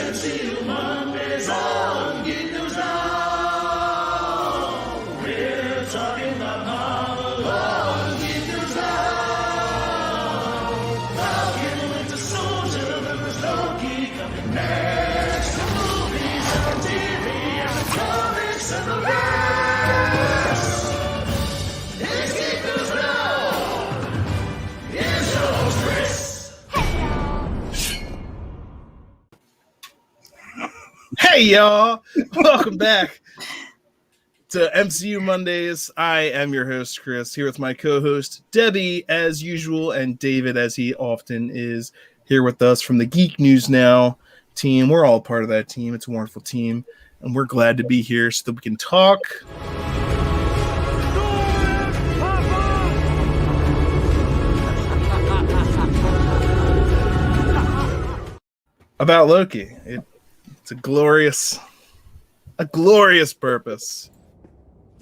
MCU Mondays on Geek News Now. We're talking about Marvel on Geek News Now. Falcon and Winter Soldier, there's Loki coming next. The movies and the TV and the comics and the rest. It's Geek News Now. Here's your host, Chris. Hey y'all, welcome back to MCU Mondays. I am your host Chris, here with my co-host Debbie as usual, and David as he often is here with us from the Geek News Now team. We're all part of that team. It's a wonderful team, and we're glad to be here so that we can talk about Loki. It's a glorious purpose.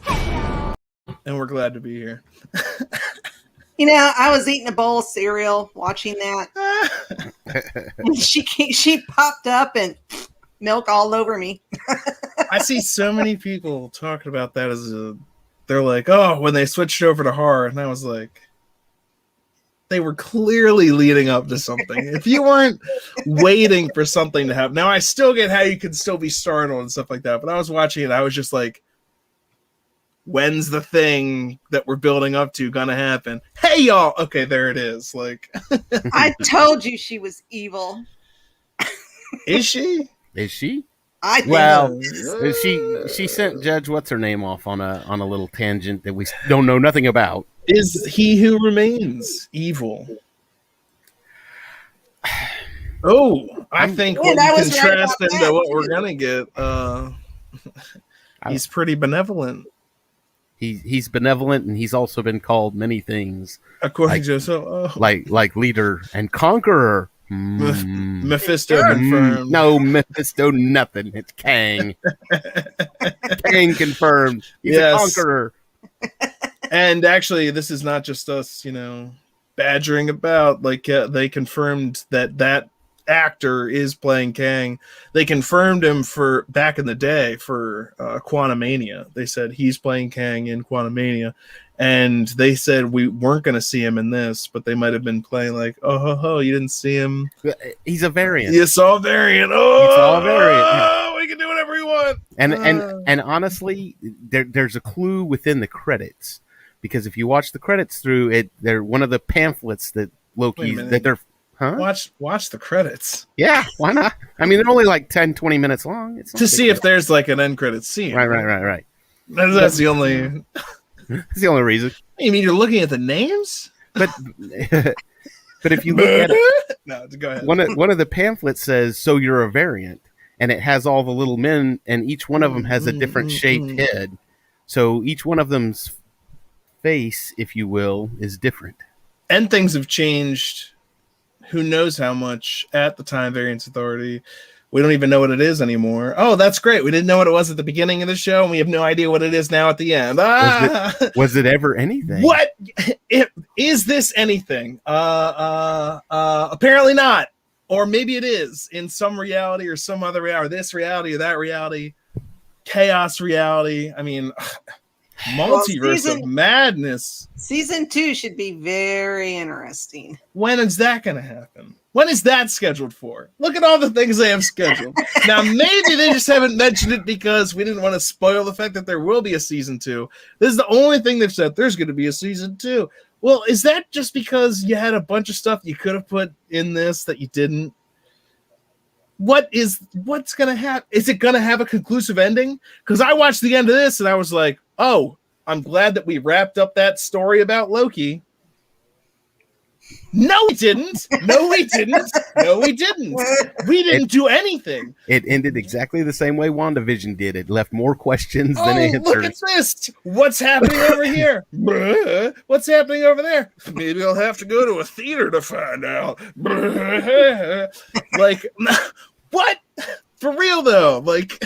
And we're glad to be here. You know, I was eating a bowl of cereal, watching that. she popped up and milk all over me. I see so many people talking about that they're like, oh, when they switched over to horror. And I was like, they were clearly leading up to something. If you weren't waiting for something to happen. Now, I still get how you can still be startled and stuff like that. But I was watching it. I was just like, when's the thing that we're building up to gonna happen? Hey, y'all. Okay, there it is. Like, I told you she was evil. Is she? Is she? I think Well, she sent Judge what's her name off on a little tangent that we don't know nothing about. Is he who remains evil? Oh, I think what we contrast into what we're gonna get. He's pretty benevolent. He's benevolent, and he's also been called many things, according to so like leader and conqueror. Mephisto confirmed. No, Mephisto, nothing. It's Kang. Kang confirmed. He's a conqueror. And actually, this is not just us, badgering about. Like, they confirmed that actor is playing Kang. They confirmed him for back in the day for Quantumania. They said he's playing Kang in Quantumania. And they said we weren't going to see him in this, but they might have been playing like, oh, you didn't see him. He's a variant. You saw a variant. Oh, he saw a variant. We can do whatever we want. And honestly, there's a clue within the credits, because if you watch the credits through it, they're one of the pamphlets that Loki's that they're. Huh? Watch the credits. Yeah, why not? I mean, they're only like 10, 20 minutes long. It's to see if there's like an end credits scene. Right. That's the only. That's the only reason. You mean you're looking at the names? But if you look at it, no, go ahead. One of the pamphlets says, "So you're a variant," and it has all the little men, and each one of them has a different shaped head. So each one of them's face, if you will, is different. And things have changed. Who knows how much at the time Variance Authority. We don't even know what it is anymore. Oh, that's great. We didn't know what it was at the beginning of the show, and we have no idea what it is now at the end. Was it ever anything? What? Is this anything? Apparently not. Or maybe it is in some reality or some other reality. This reality or that reality. Chaos reality. I mean, multiverse of madness. Season 2 should be very interesting. When is that going to happen? When is that scheduled for? Look at all the things they have scheduled. Now, maybe they just haven't mentioned it because we didn't want to spoil the fact that there will be a season 2. This is the only thing they've said. There's going to be a season 2. Well, is that just because you had a bunch of stuff you could have put in this that you didn't? What's going to happen? Is it going to have a conclusive ending? Because I watched the end of this and I was like, oh, I'm glad that we wrapped up that story about Loki. No, we didn't. We didn't do anything. It ended exactly the same way WandaVision did. It left more questions than answers. Look at this. What's happening over here? What's happening over there? Maybe I'll have to go to a theater to find out. Like, what? For real, though. Like,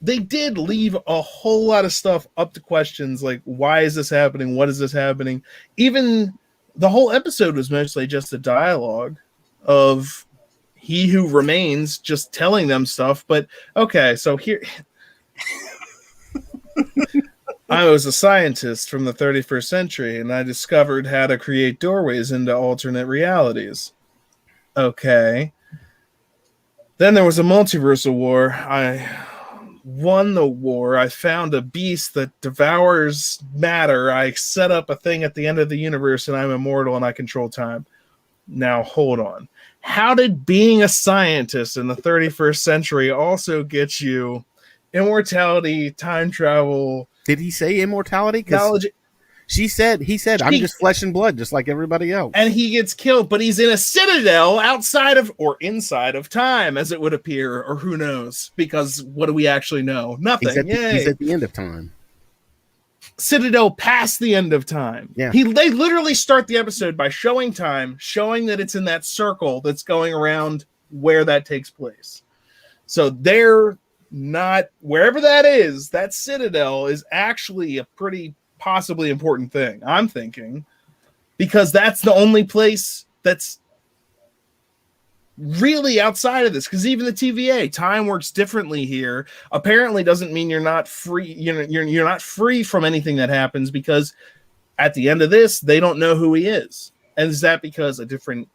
they did leave a whole lot of stuff up to questions like, why is this happening? What is this happening? Even the whole episode was mostly just a dialogue of He Who Remains just telling them stuff. But okay, so here I was a scientist from the 31st century, and I discovered how to create doorways into alternate realities. Okay. Then there was a multiversal war. I won the war. I found a beast that devours matter. I set up a thing at the end of the universe, and I'm immortal, and I control time. Now, hold on. How did being a scientist in the 31st century also get you immortality, time travel? Did he say immortality? Knowledge. He said, I'm just flesh and blood, just like everybody else. And he gets killed, but he's in a citadel outside of or inside of time, as it would appear, or who knows? Because what do we actually know? Nothing. He's at the end of time. Citadel past the end of time. Yeah. They literally start the episode by showing time, showing that it's in that circle that's going around where that takes place. So they're not, wherever that is, that citadel is actually a pretty possibly important thing, I'm thinking, because that's the only place that's really outside of this. Because even the TVA, time works differently here. Apparently doesn't mean you're not free. You're not free from anything that happens, because at the end of this, they don't know who he is. And is that because a different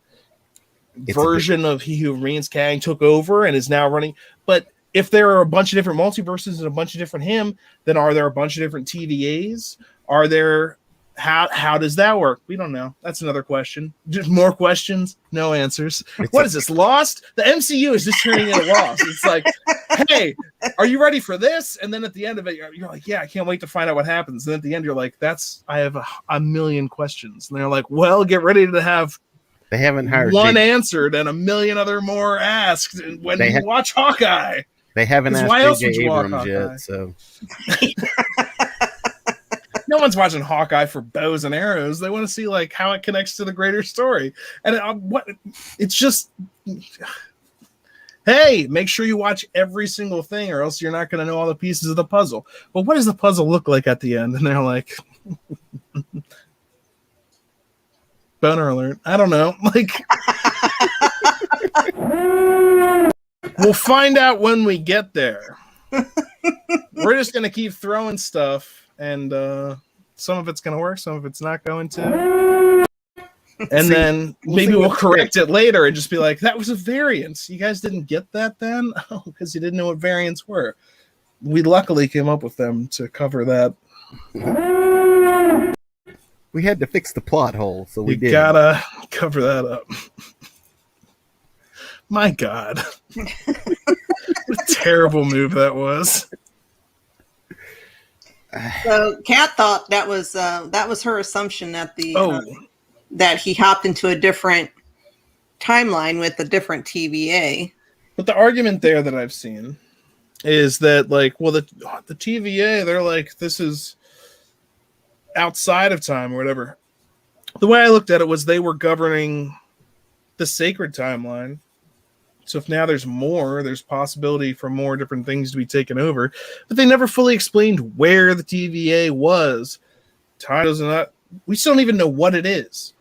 version of He Who Remains Kang took over and is now running? But if there are a bunch of different multiverses and a bunch of different him, then are there a bunch of different TVAs? Are there, how does that work? We don't know. That's another question. Just more questions, no answers. What is this, Lost? The MCU is just turning into Lost. It's like, hey, are you ready for this? And then at the end of it, you're like, yeah, I can't wait to find out what happens. And then at the end, you're like, I have a million questions. And they're like, well, get ready to have they haven't hired one answered and a million other more asked when you watch Hawkeye. They haven't asked J.J. Abrams yet, so no one's watching Hawkeye for bows and arrows. They want to see like how it connects to the greater story. And it's just, hey, make sure you watch every single thing, or else you're not going to know all the pieces of the puzzle. But what does the puzzle look like at the end? And they're like, boner alert. I don't know. Like. We'll find out when we get there. We're just going to keep throwing stuff, and some of it's going to work, some of it's not going to. And then maybe we'll correct it later and just be like, that was a variance. You guys didn't get that then? Oh, because you didn't know what variants were. We luckily came up with them to cover that. We had to fix the plot hole, so we did. Gotta cover that up. My God. What a terrible move that was. So Kat thought that was her assumption that that he hopped into a different timeline with a different TVA. But the argument there that I've seen is that, like, well, the TVA, they're like, this is outside of time or whatever. The way I looked at it was they were governing the sacred timeline. So if now there's possibility for more different things to be taken over, but they never fully explained where the TVA was. Time does not. We still don't even know what it is.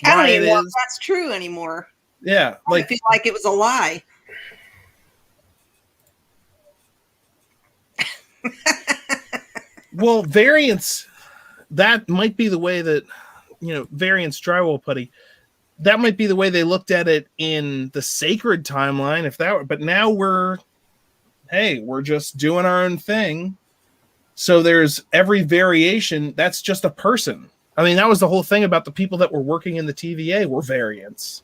I don't even know if that's true anymore. Yeah, I feel like it was a lie. Well, variants. That might be the way that variants drywall putty. That might be the way they looked at it in the sacred timeline. But now we're just doing our own thing. So there's every variation. That's just a person. I mean, that was the whole thing about the people that were working in the TVA were variants.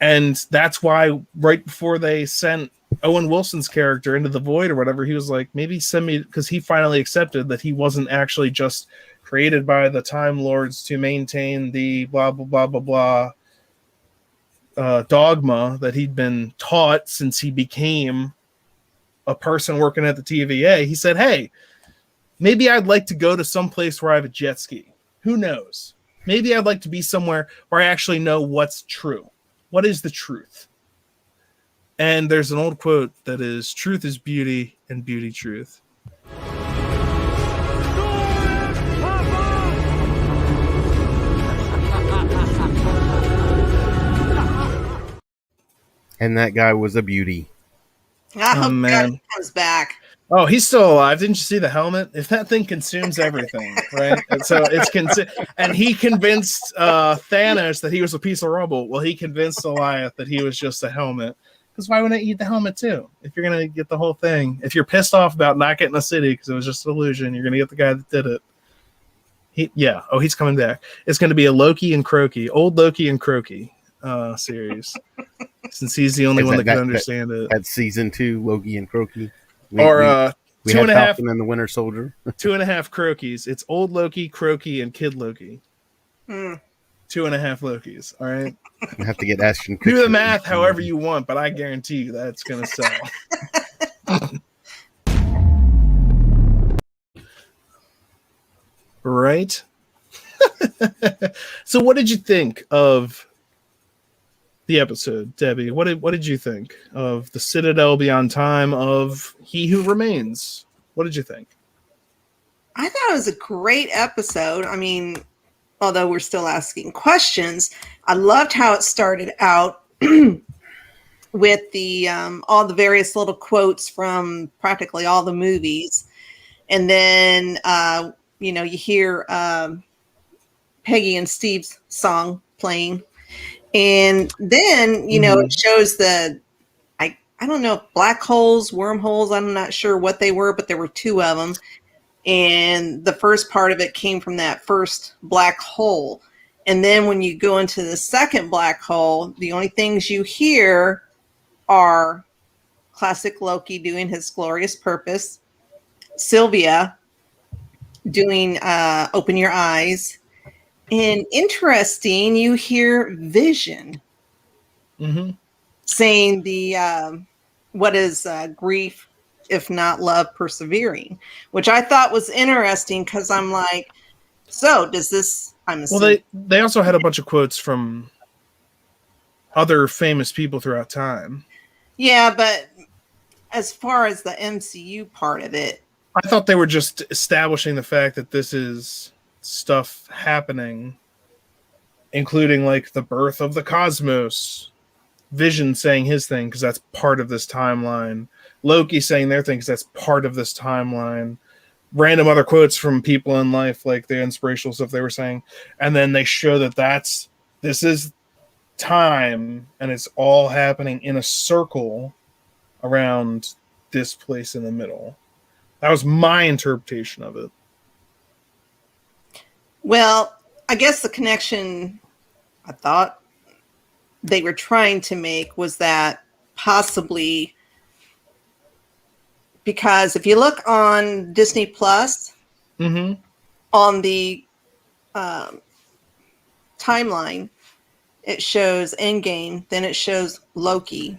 And that's why right before they sent Owen Wilson's character into the void or whatever, he was like, maybe send me, because he finally accepted that he wasn't actually just created by the Time Lords to maintain the blah, blah, blah, blah, blah dogma that he'd been taught since he became a person working at the TVA. He said, hey, maybe I'd like to go to some place where I have a jet ski. Who knows? Maybe I'd like to be somewhere where I actually know what's true. What is the truth? And there's an old quote that is, truth is beauty and beauty truth. And that guy was a beauty. I hope God man. he comes back. Oh, he's still alive. Didn't you see the helmet? If that thing consumes everything, right? And so it's and he convinced Thanos that he was a piece of rubble. Well, he convinced Goliath that he was just a helmet. Because why wouldn't I eat the helmet too? If you're gonna get the whole thing, if you're pissed off about not getting a city because it was just an illusion, you're gonna get the guy that did it. He's coming back. It's gonna be a Loki and Croaky, old Loki and Croaky series. Since he's the only one that can understand it. That's season 2, Loki and Croaky. We 2.5 Falcon and the Winter Soldier. 2.5 Croakies. It's old Loki, Croaky, and Kid Loki. 2.5 Lokis. All right. I have to get Ashton Kutcher. Do the math however you want, but I guarantee you that's gonna sell. Right. So, what did you think of the episode, Debbie? What did you think of the Citadel Beyond Time, of He Who Remains? What did you think? I thought it was a great episode. I mean, although we're still asking questions, I loved how it started out with the all the various little quotes from practically all the movies, and then you hear Peggy and Steve's song playing. And then, it shows I don't know, black holes, wormholes. I'm not sure what they were, but there were 2 of them. And the first part of it came from that first black hole. And then when you go into the second black hole, the only things you hear are classic Loki doing his glorious purpose, Sylvia doing Open Your Eyes. And interesting, you hear Vision saying the what is grief if not love persevering, which I thought was interesting because I'm like, so does this? Well, they also had a bunch of quotes from other famous people throughout time. Yeah, but as far as the MCU part of it, I thought they were just establishing the fact that this is stuff happening, including like the birth of the cosmos, Vision saying his thing because that's part of this timeline, Loki saying their thing because that's part of this timeline, random other quotes from people in life, like the inspirational stuff they were saying, and then they show that this is time and it's all happening in a circle around this place in the middle. That was my interpretation of it. Well, I guess the connection I thought they were trying to make was that possibly, because if you look on Disney Plus, on the timeline, it shows Endgame, then it shows Loki,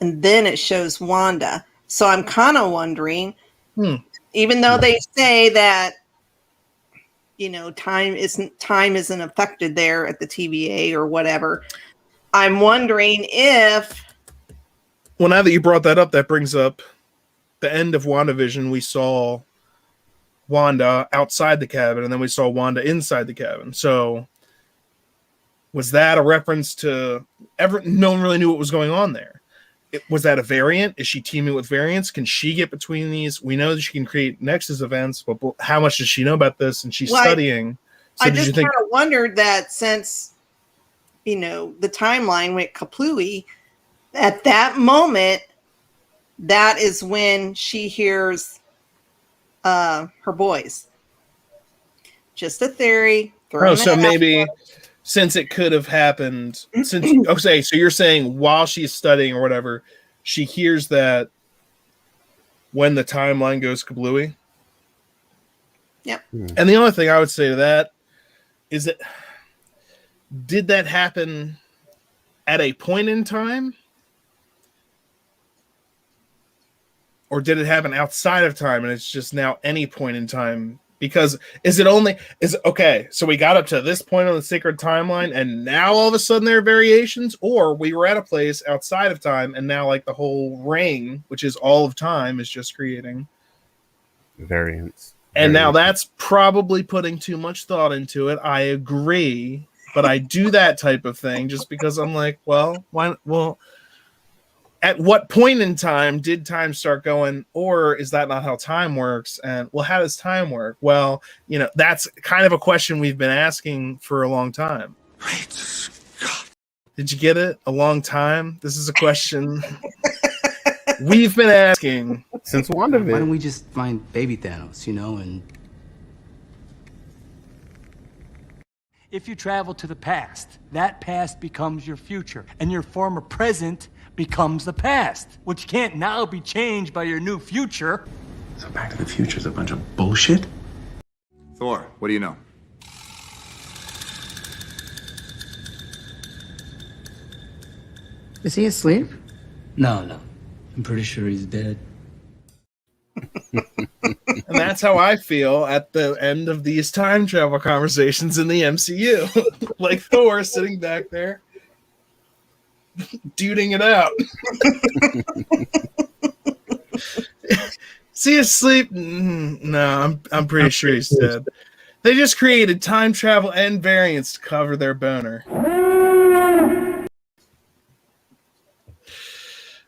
and then it shows Wanda. So I'm kind of wondering, even though they say that time isn't affected there at the TVA or whatever, I'm wondering if. Well, now that you brought that up, that brings up the end of WandaVision. We saw Wanda outside the cabin, and then we saw Wanda inside the cabin. So was that a reference to no one really knew what was going on there? Was that a variant? Is she teaming with variants? Can she get between these? We know that she can create Nexus events, but how much does she know about this? And she's studying. So I just kind of wondered that since, the timeline went kaplooey, at that moment, that is when she hears her boys. Just a theory. So maybe since it could have happened, so you're saying while she's studying or whatever, she hears that when the timeline goes kablooey? Yep. And the only thing I would say to that is that, did that happen at a point in time? Or did it happen outside of time and it's just now any point in time? Because so we got up to this point on the sacred timeline and now all of a sudden there are variations, or we were at a place outside of time and now like the whole ring, which is all of time, is just creating variants. And now that's probably putting too much thought into it. I agree, but I do that type of thing just because I'm like, well, why? Well, at what point in time did time start going, or is that not how time works? And well, how does time work? Well, that's kind of a question we've been asking for a long time. Great Scott. Did you get it? A long time? This is a question we've been asking since WandaVision. Why don't we just find baby Thanos, and... If you travel to the past, that past becomes your future, and your former present becomes the past, which can't now be changed by your new future. So Back to the Future is a bunch of bullshit? Thor, what do you know? Is he asleep? No. I'm pretty sure he's dead. And that's how I feel at the end of these time travel conversations in the MCU. Like Thor sitting back there, duding it out. Is he asleep? No, I'm pretty sure he's dead. They just created time travel and variants to cover their boner.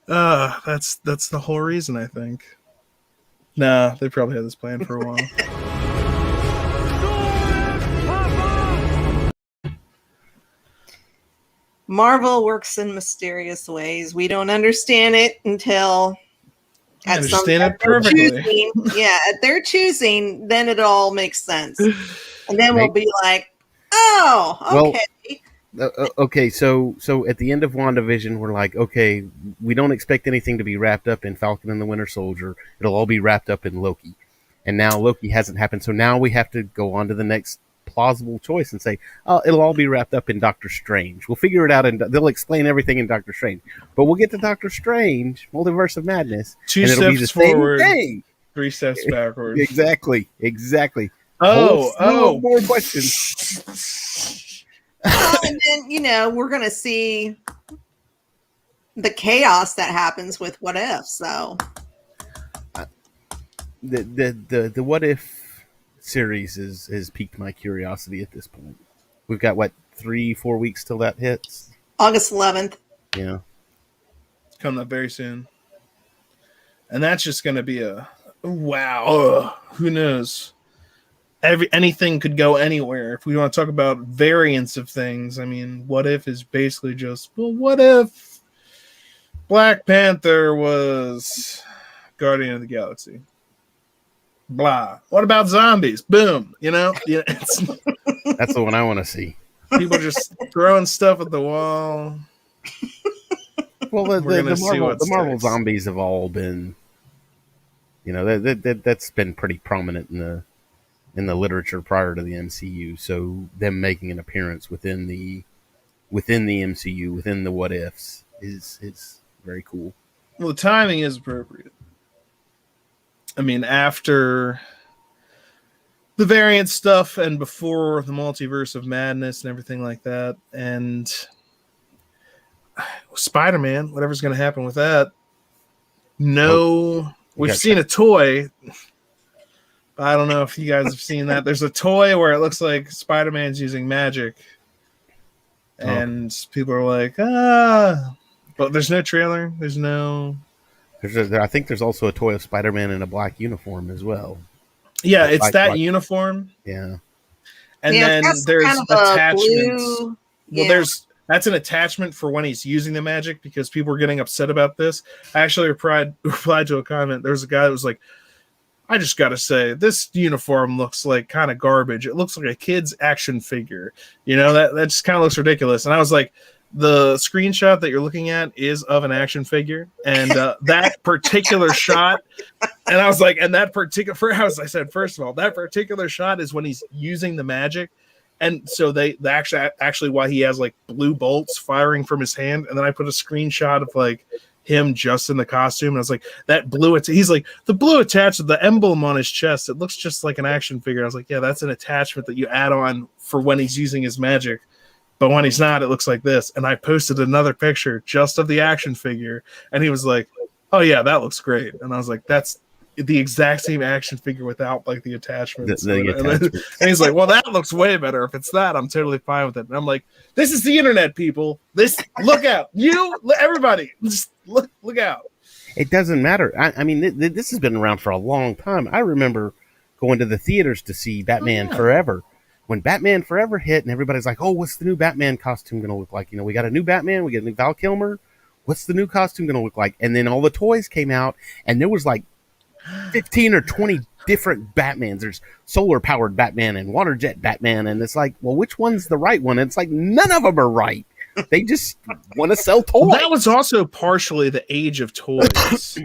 That's the whole reason, I think. Nah, they probably had this plan for a while. Marvel works in mysterious ways. We don't understand it until I understand it perfectly. At their choosing, then it all makes sense. And then we'll be like, oh, okay. Okay, so at the end of WandaVision, we're like, okay, we don't expect anything to be wrapped up in Falcon and the Winter Soldier. It'll all be wrapped up in Loki. And now Loki hasn't happened, so now we have to go on to the next plausible choice and say, oh, it'll all be wrapped up in Doctor Strange. We'll figure it out, and they'll explain everything in Doctor Strange. But we'll get to Doctor Strange, Multiverse of Madness, Two and it'll be the steps forward, same thing. 3 steps backwards. Exactly. Oh, more questions. And then, we're going to see the chaos that happens with What If. So the What If series has piqued my curiosity at this point. We've got 3-4 weeks till that hits. August 11th. Yeah, it's coming up very soon, and that's just going to be a wow. Who knows? Anything could go anywhere. If we want to talk about variants of things, I mean, What If is basically just, well, what if Black Panther was Guardian of the Galaxy? Blah. What about zombies? Boom. It's that's the one I want to see. People just throwing stuff at the wall. Well, the Marvel zombies have all been, that's been pretty prominent in the literature prior to the MCU. So them making an appearance within the MCU, within the What Ifs, is very cool. Well, the timing is appropriate. I mean, after the variant stuff and before the Multiverse of Madness and everything like that, and Spider-Man, whatever's going to happen with that. We've seen a toy. I don't know if you guys have seen that. There's a toy where it looks like Spider-Man's using magic. And people are like, but there's no trailer. I think there's also a toy of Spider-Man in a black uniform as well. Yeah, it's that uniform. Yeah. And then there's kind of attachments. blue, that's an attachment for when he's using the magic, because people were getting upset about this. I actually replied to a comment. There was a guy that was like, I just got to say, this uniform looks like kind of garbage. It looks like a kid's action figure. That just kind of looks ridiculous. And I was like, the screenshot that you're looking at is of an action figure. And that particular shot, and I was like, and that particular, as I said, first of all, that particular shot is when he's using the magic. And so they actually why he has like blue bolts firing from his hand. And then I put a screenshot of like him just in the costume, and I was like, that blue, he's like, the blue attached to the emblem on his chest, it looks just like an action figure. I was like, yeah, that's an attachment that you add on for when he's using his magic, but when he's not, it looks like this. And I posted another picture just of the action figure, and he was like, oh yeah, that looks great. And I was like, that's the exact same action figure without like the attachments. The attachments. And he's like, well, that looks way better. If it's that, I'm totally fine with it. And I'm like, this is the internet, people. Look out. Everybody, just look out. It doesn't matter. I mean, this has been around for a long time. I remember going to the theaters to see Batman Forever. When Batman Forever hit and everybody's like, oh, what's the new Batman costume going to look like? You know, we got a new Batman. We got a new Val Kilmer. What's the new costume going to look like? And then all the toys came out and there was like 15 or 20 different Batmans. There's solar powered Batman and water jet Batman. And it's like, well, which one's the right one? And it's like, none of them are right. They just want to sell toys. That was also partially the age of toys.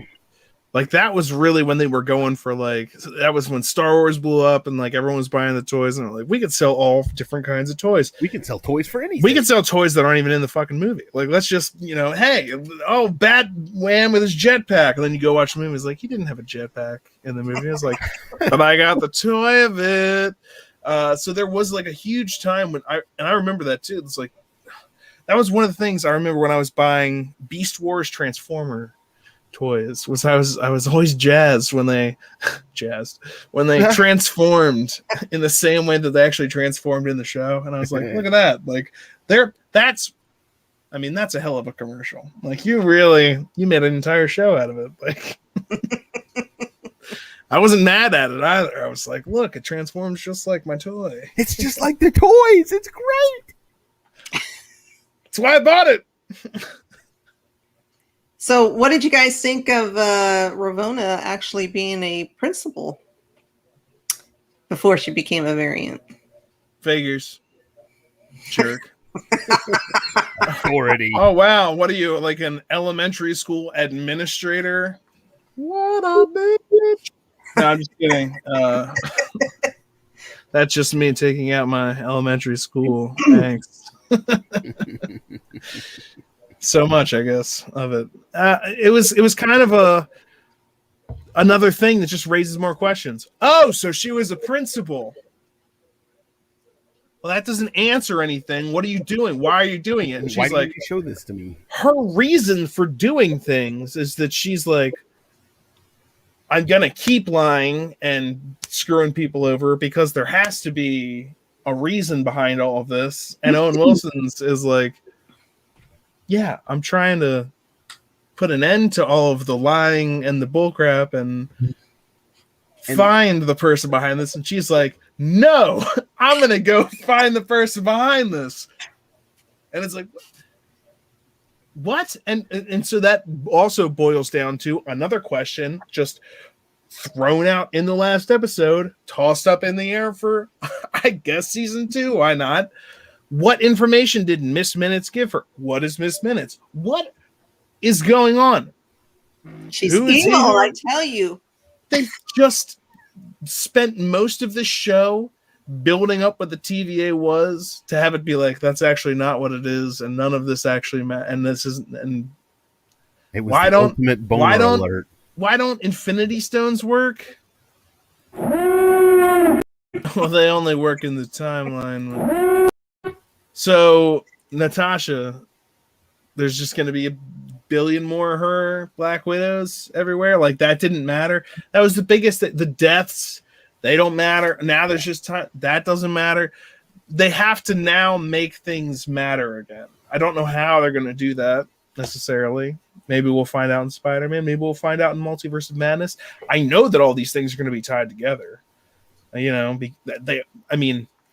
Like that was really when they were going for like, that was when Star Wars blew up and like everyone was buying the toys and like, we could sell all different kinds of toys. We can sell toys for anything. We can sell toys that aren't even in the fucking movie. Like, let's just, hey, Batman with his jetpack. And then you go watch the movie. It's like, he didn't have a jetpack in the movie. It's like, but I got the toy of it. So there was like a huge time when I remember that too. It's like, that was one of the things I remember when I was buying Beast Wars Transformer toys was I was always jazzed when they transformed in the same way that they actually transformed in the show. And I was like, look at that. Like that's a hell of a commercial. Like you made an entire show out of it. Like I wasn't mad at it either. I was like, look, it transforms just like my toy. It's just like the toys. It's great. That's why I bought it. So what did you guys think of Ravonna actually being a principal before she became a variant? Figures. Jerk. Authority. Oh, wow. What are you, like an elementary school administrator? What a bitch. No, I'm just kidding. That's just me taking out my elementary school. Thanks. So much, I guess, of it. It was kind of another thing that just raises more questions. Oh, so she was a principal. Well, that doesn't answer anything. What are you doing? Why are you doing it? And she's Why like, did you show this to me? Her reason for doing things is that she's like, I'm gonna keep lying and screwing people over because there has to be a reason behind all of this. And Owen Wilson's is like, yeah, I'm trying to put an end to all of the lying and the bullcrap and find the person behind this. And she's like, no, I'm going to go find the person behind this. And it's like, what? And so that also boils down to another question just thrown out in the last episode, tossed up in the air for, I guess, season 2. Why not? What information did Miss Minutes give her? What is Miss Minutes? What is going on? She's evil, I tell you. They've just spent most of the show building up what the TVA was to have it be like, that's actually not what it is, and none of this actually and this isn't. And it was why don't Infinity Stones work? Well, they only work in the timeline. So, Natasha, there's just going to be a billion more of her Black Widows everywhere. Like, that didn't matter. That was the biggest. The deaths, they don't matter. Now there's just time. That doesn't matter. They have to now make things matter again. I don't know how they're going to do that necessarily. Maybe we'll find out in Spider-Man. Maybe we'll find out in Multiverse of Madness. I know that all these things are going to be tied together.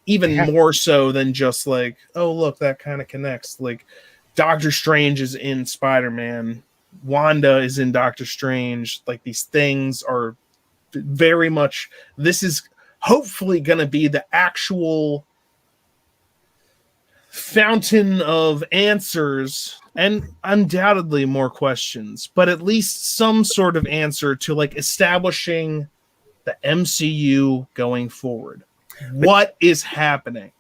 Even more so than just like, oh, look, that kind of connects. Like, Doctor Strange is in Spider-Man. Wanda is in Doctor Strange. Like, these things are very much, this is hopefully going to be the actual fountain of answers and undoubtedly more questions, but at least some sort of answer to like establishing the MCU going forward. What is happening?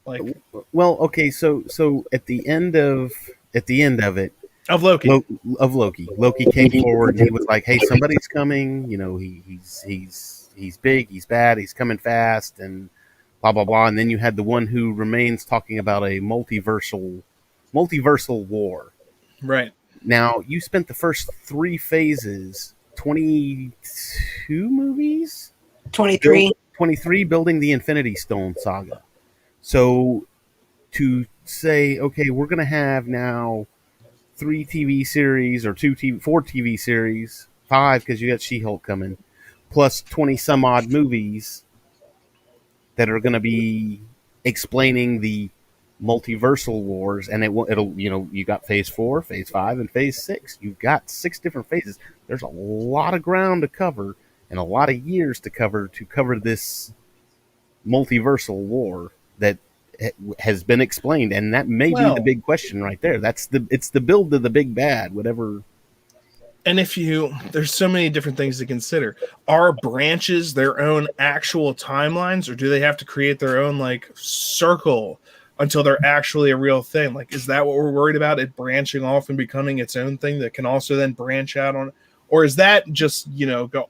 Like, well, okay, so at the end of it of Loki, Loki came forward and he was like, "Hey, somebody's coming. You know, he's big, he's bad, he's coming fast, and blah blah blah." And then you had the one who remains talking about a multiversal war. Right. Now you spent the first 3 phases 22 movies. 23. 23 building the Infinity Stone saga. So to say, okay, we're going to have now 3 TV series or 4 TV series, 5 because you got She-Hulk coming, plus 20 some odd movies that are going to be explaining the multiversal wars, and it'll you got phase 4, phase 5, and phase 6. You've got 6 different phases. There's a lot of ground to cover and a lot of years to cover this multiversal war that has been explained, and that may be the big question right there. It's the build of the big bad, whatever. And there's so many different things to consider. Are branches their own actual timelines, or do they have to create their own like circle until they're actually a real thing? Like, is that what we're worried about? It branching off and becoming its own thing that can also then branch out on, or is that just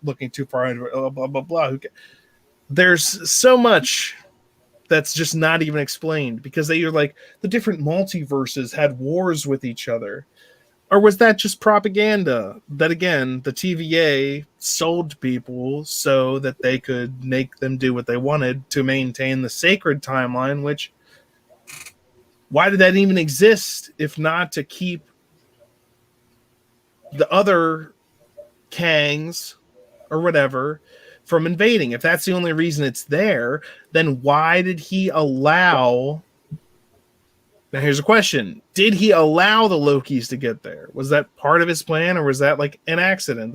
looking too far into it? Blah blah blah. There's so much that's just not even explained, because they are like the different multiverses had wars with each other. Or was that just propaganda that, again, the TVA sold to people so that they could make them do what they wanted to maintain the sacred timeline, which, why did that even exist if not to keep the other Kangs or whatever from invading? If that's the only reason it's there, then why did he allow... Now, here's a question. Did he allow the Lokis to get there? Was that part of his plan, or was that like an accident?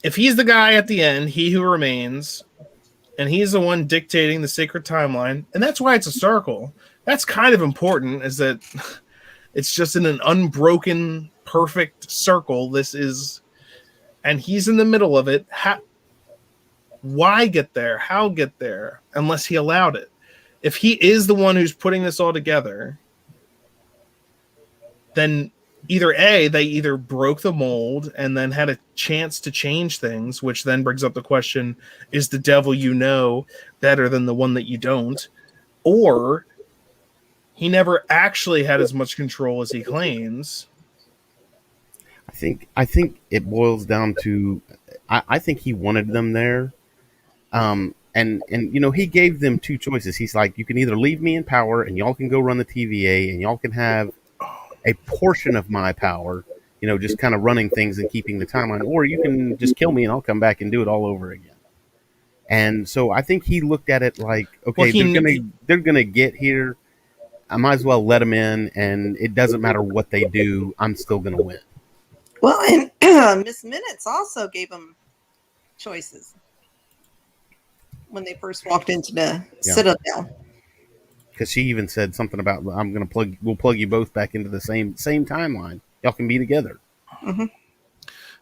If he's the guy at the end, he who remains, and he's the one dictating the sacred timeline, and that's why it's a circle. That's kind of important, is that it's just in an unbroken, perfect circle. And he's in the middle of it. Why get there? How get there? Unless he allowed it. If he is the one who's putting this all together, then they either broke the mold and then had a chance to change things, which then brings up the question, is the devil better than the one that you don't? Or he never actually had as much control as he claims. I think it boils down to, I think he wanted them there. And he gave them 2 choices. He's like, you can either leave me in power and y'all can go run the TVA and y'all can have a portion of my power, just kind of running things and keeping the timeline, or you can just kill me and I'll come back and do it all over again. And so I think he looked at it like, okay, they're gonna get here. I might as well let them in, and it doesn't matter what they do. I'm still gonna win. Well, and Miss Minutes also gave them choices when they first walked into the Citadel, because she even said something about, we'll plug you both back into the same timeline. Y'all can be together. Mm-hmm.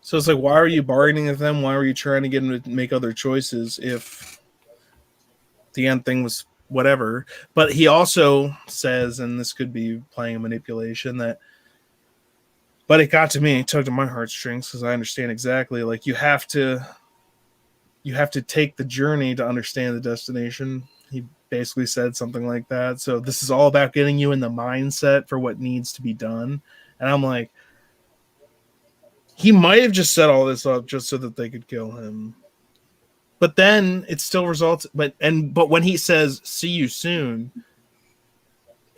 So it's like, why are you bargaining with them? Why were you trying to get them to make other choices if the end thing was whatever? But he also says, and this could be playing a manipulation, but it got to me, it tugged at my heartstrings, because I understand exactly, like, you have to take the journey to understand the destination. He basically said something like that. So this is all about getting you in the mindset for what needs to be done. And I'm like, he might have just set all this up just so that they could kill him. But then it still results. But when he says, see you soon,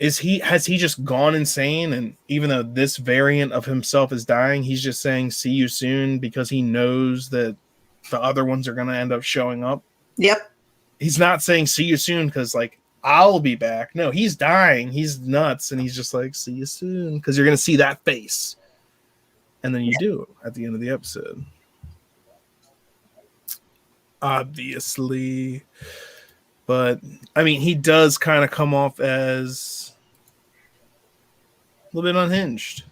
has he just gone insane? And even though this variant of himself is dying, he's just saying, see you soon, because he knows that the other ones are going to end up showing up. Yep. He's not saying see you soon because, like, I'll be back. No, he's dying. He's nuts. And he's just like, see you soon, because you're going to see that face. And then you do at the end of the episode. Obviously. But, I mean, he does kind of come off as a little bit unhinged.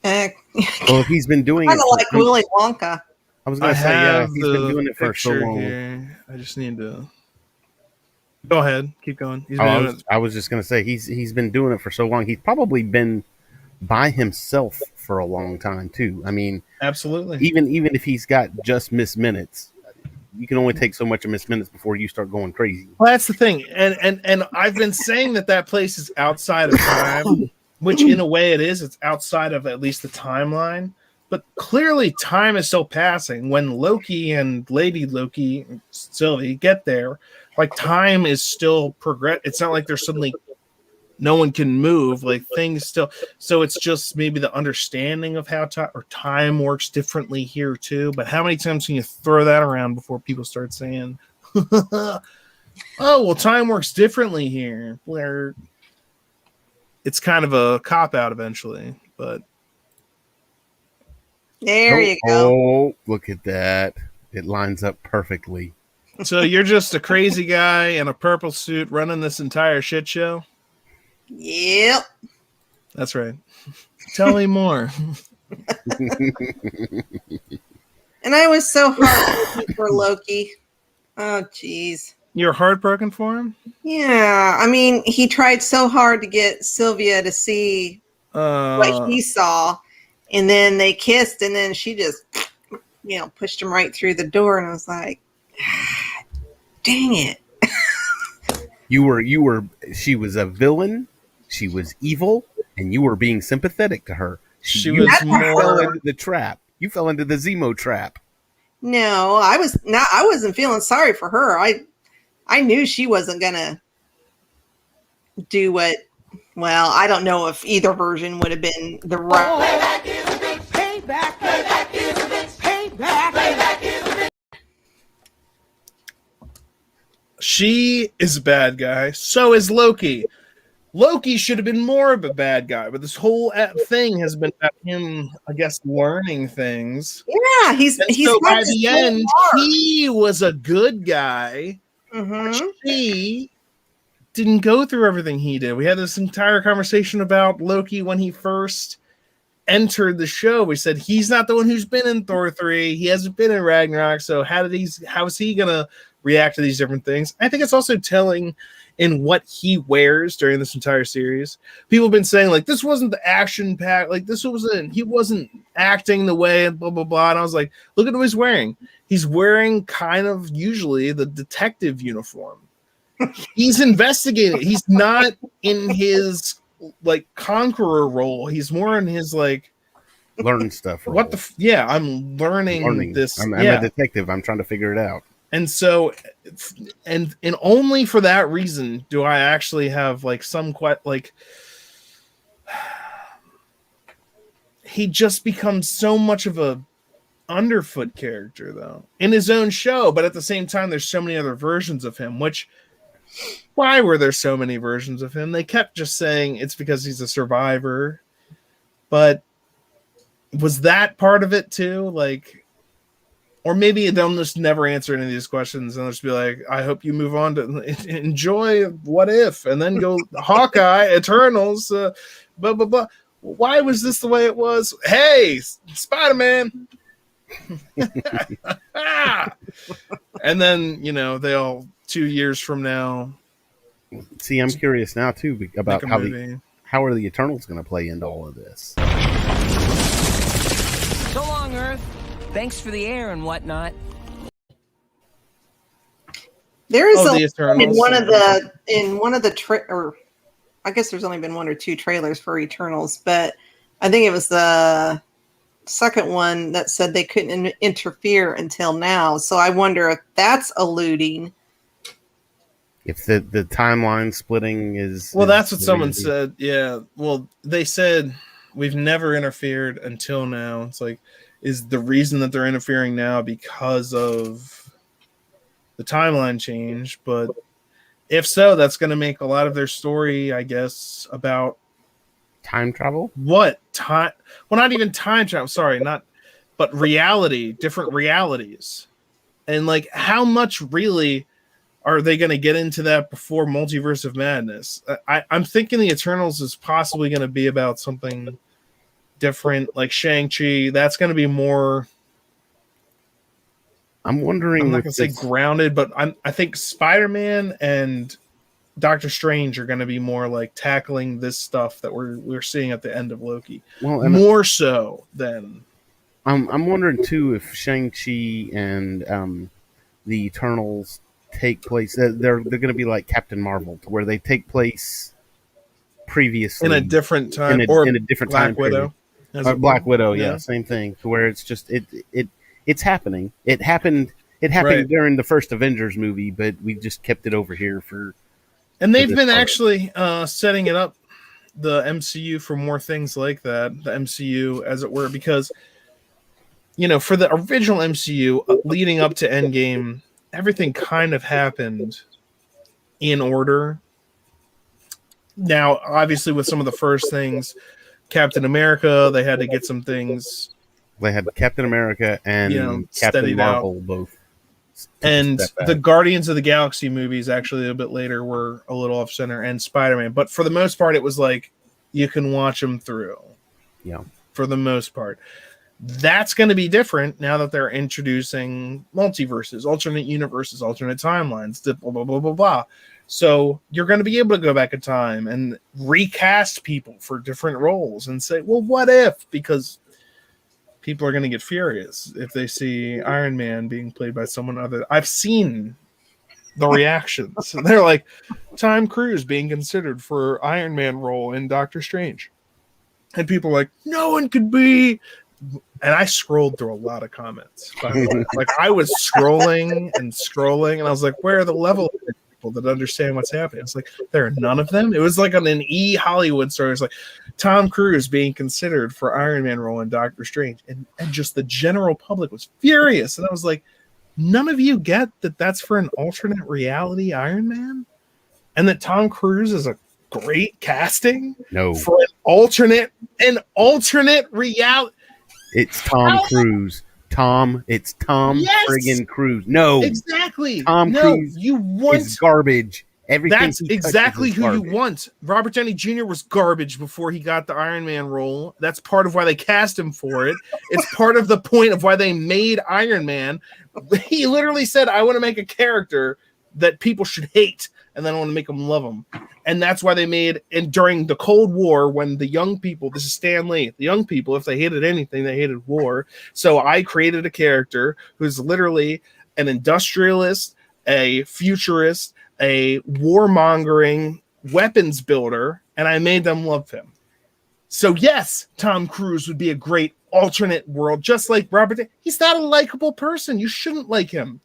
Well, if he's been doing kind it. Kind of like Willy Wonka. I was going to say, yeah, he's been doing it for so long. Here. I just need to go ahead, keep going. I was just going to say, he's been doing it for so long. He's probably been by himself for a long time too. I mean, absolutely. Even if he's got just Miss Minutes, you can only take so much of Miss Minutes before you start going crazy. Well, that's the thing, and I've been saying that place is outside of time. which in a way it is. It's outside of at least the timeline. But clearly time is still passing. When Loki and Lady Loki, Sylvie, get there, like time is still progress. It's not like there's suddenly no one can move, like things still. So it's just maybe the understanding of how time works differently here too. But how many times can you throw that around before people start saying, oh, well, time works differently here, where it's kind of a cop out eventually. But There you go. Oh, look at that. It lines up perfectly. so you're just a crazy guy in a purple suit running this entire shit show? Yep. That's right. Tell me more. And I was so heartbroken for Loki. Oh, jeez. You're heartbroken for him? Yeah. I mean, he tried so hard to get Sylvia to see what he saw. And then they kissed, and then she just, pushed him right through the door. And I was like, dang it. She was a villain. She was evil, and you were being sympathetic to her. She was fell into the trap. You fell into the Zemo trap. No, I wasn't feeling sorry for her. I knew she wasn't gonna do what. Well, I don't know if either version would have been the right. She is a bad guy. So is Loki. Loki should have been more of a bad guy, but this whole thing has been about him, I guess, learning things. Yeah, he's so by got the end, he was a good guy. Mm-hmm. She didn't go through everything he did. We had this entire conversation about Loki when he first entered the show. We said he's not the one who's been in Thor 3. He hasn't been in Ragnarok. So how is he gonna react to these different things? I think it's also telling in what he wears during this entire series. People have been saying, like, this wasn't the action pack, like he wasn't acting the way, and blah blah blah. And I was like, look at what he's wearing. He's wearing kind of usually the detective uniform. He's investigating. He's not in his like conqueror role. He's more in his like learn stuff. What the I'm learning this. I'm a detective. I'm trying to figure it out. And so, and only for that reason do I actually have like he just becomes so much of a underfoot character though in his own show, but at the same time there's so many other versions of him. Which, why were there so many versions of him? They kept just saying it's because he's a survivor, but was that part of it too? Like, or maybe they'll just never answer any of these questions and they'll just be like, I hope you move on to enjoy What If and then go Hawkeye, Eternals, blah, blah, blah. Why was this the way it was? Hey, Spider-Man. And then, they'll 2 years from now. See, I'm curious now, too, about how are the Eternals going to play into all of this? So long, Earth. Thanks for the air and whatnot. There is in one of the I guess there's only been one or two trailers for Eternals, but I think it was the second one that said they couldn't interfere until now. So I wonder if that's alluding. If the timeline splitting is... Well, that's what someone said. Yeah. Well, they said we've never interfered until now. It's like, is the reason that they're interfering now because of the timeline change? But if so, that's going to make a lot of their story, I guess, about time travel. What time? Well, not even time travel. Sorry, but reality, different realities, and like how much really are they going to get into that before Multiverse of Madness? I'm thinking the Eternals is possibly going to be about something different, like Shang-Chi. That's going to be more. I'm wondering. I'm not going to say grounded, but I think Spider-Man and Doctor Strange are going to be more like tackling this stuff that we're seeing at the end of Loki. Well, more so than. I'm wondering too if Shang-Chi and the Eternals take place. They're going to be like Captain Marvel, to where they take place previously in a different time, or in a different Black time period. Widow. as Or it Black were. Widow, yeah, same thing. To where it's just it's happening. It happened. It happened Right. during the first Avengers movie, but we just kept it over here for. And they've this been part. actually setting it up, the MCU, for more things like that. The MCU, as it were, because for the original MCU leading up to Endgame, everything kind of happened in order. Now, obviously, with some of the first things, Captain America, they had to get some things. They had Captain America and Captain steadied Marvel out. both. And the Guardians of the Galaxy movies, actually a bit later, were a little off center, and Spider-Man. But for the most part, it was like you can watch them through. Yeah. For the most part. That's going to be different now that they're introducing multiverses, alternate universes, alternate timelines, blah, blah, blah, blah, blah. So you're going to be able to go back in time and recast people for different roles and say, well, what if? Because people are going to get furious if they see Iron Man being played by someone other. I've seen the reactions. They're like, Tom Cruise being considered for Iron Man role in Doctor Strange. And people are like, no one could be. And I scrolled through a lot of comments. Like I was scrolling, and I was like, where are the level of people that understand what's happening? It's like, there are none of them. It was like on an Hollywood story. It's like Tom Cruise being considered for Iron Man role in Doctor Strange. And just the general public was furious. And I was like, none of you get that that's for an alternate reality Iron Man? And that Tom Cruise is a great casting? No. For an alternate reality. It's Tom Cruise. It's Tom friggin' Cruise. No. Exactly. Tom Cruise is garbage. Everything That's exactly who you want. Robert Downey Jr. was garbage before he got the Iron Man role. That's part of why they cast him for it. It's part of the point of why they made Iron Man. He literally said, I want to make a character that people should hate, and then I want to make them love them. And that's why they made, and during the Cold War, when the young people, this is Stan Lee, the young people, if they hated anything, they hated war. So I created a character who's literally an industrialist, a futurist, a warmongering weapons builder, and I made them love him. So yes, Tom Cruise would be a great alternate world, just like Robert. He's not a likable person. You shouldn't like him.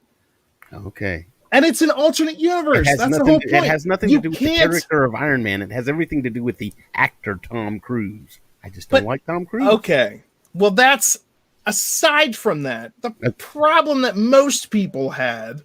Okay. And it's an alternate universe. That's the whole point. It has nothing to do with the character of Iron Man. It has everything to do with the actor Tom Cruise. I just don't like Tom Cruise. Okay. Well, that's aside from that. The problem that most people had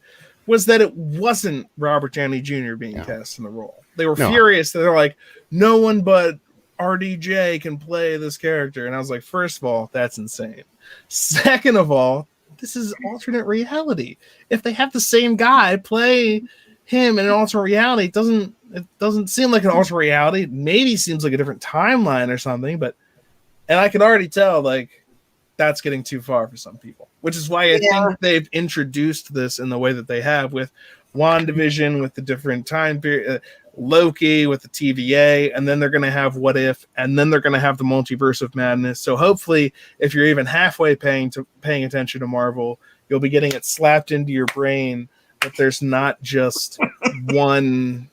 was that it wasn't Robert Downey Jr. being cast in the role. They were furious. They're like, no one but RDJ can play this character. And I was like, first of all, that's insane. Second of all, this is alternate reality. If they have the same guy play him in an alternate reality, it doesn't seem like an alternate reality. It maybe seems like a different timeline or something, and I can already tell like that's getting too far for some people, which is why I think they've introduced this in the way that they have with WandaVision, with the different time period, Loki with the TVA, and then they're going to have What If, and then they're going to have the Multiverse of Madness. So hopefully, if you're even halfway paying attention to Marvel, you'll be getting it slapped into your brain that there's not just one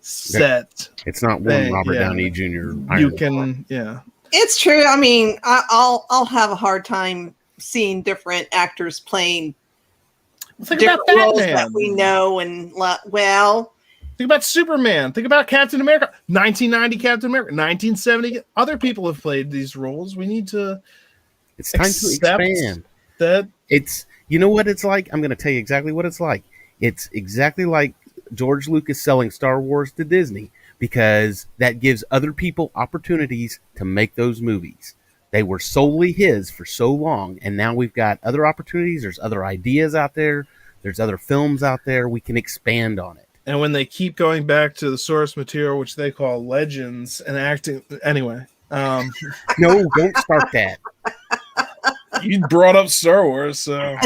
set. It's not one Robert Downey Jr. It's true. I mean, I'll have a hard time seeing different actors playing different roles that we know, and think about Superman. Think about Captain America. 1990 Captain America. 1970. Other people have played these roles. We need to. It's time to expand. That you know what it's like? I'm going to tell you exactly what it's like. It's exactly like George Lucas selling Star Wars to Disney, because that gives other people opportunities to make those movies. They were solely his for so long, and now we've got other opportunities. There's other ideas out there. There's other films out there. We can expand on it. And when they keep going back to the source material, which they call legends, and acting anyway. No, don't start that. You brought up Star Wars, so